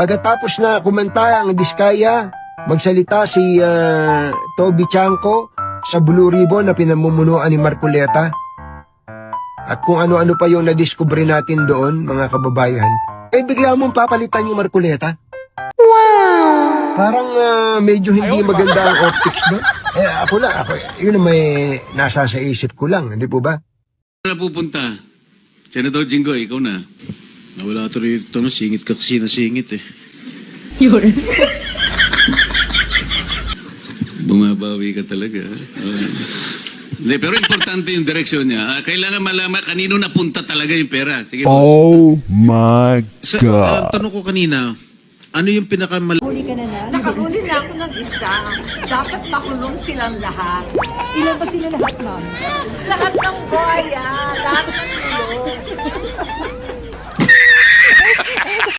Pagkatapos na kumanta ang Diskaya, magsalita si Toby Chanko sa Blue Ribbon na pinamumunuan ni Marcoleta. At kung ano-ano pa yung nadiskubre natin doon, mga kababayan, bigla mong papalitan yung Marcoleta. Wow! Parang medyo hindi maganda ang optics doon. Ako, yun ang may nasa sa isip ko lang, hindi po ba? Na pupunta? Senator Jinggoy, ikaw na. Nawala ito rito na, singit ka kasi nasingit eh. Yun. Bumabawi ka talaga. Hindi, pero importante yung direksyon niya. Kailangan malaman kanino napunta talaga yung pera. Sige, Oh my God. Tanong ko kanina, ano yung pinakamalaki? Huli ka na na? Nakahuli na ako ng isa. Dapat makulong silang lahat. Ilan ba sila lahat, ma'am? Lahat ng buhaya, lahat ng ilong.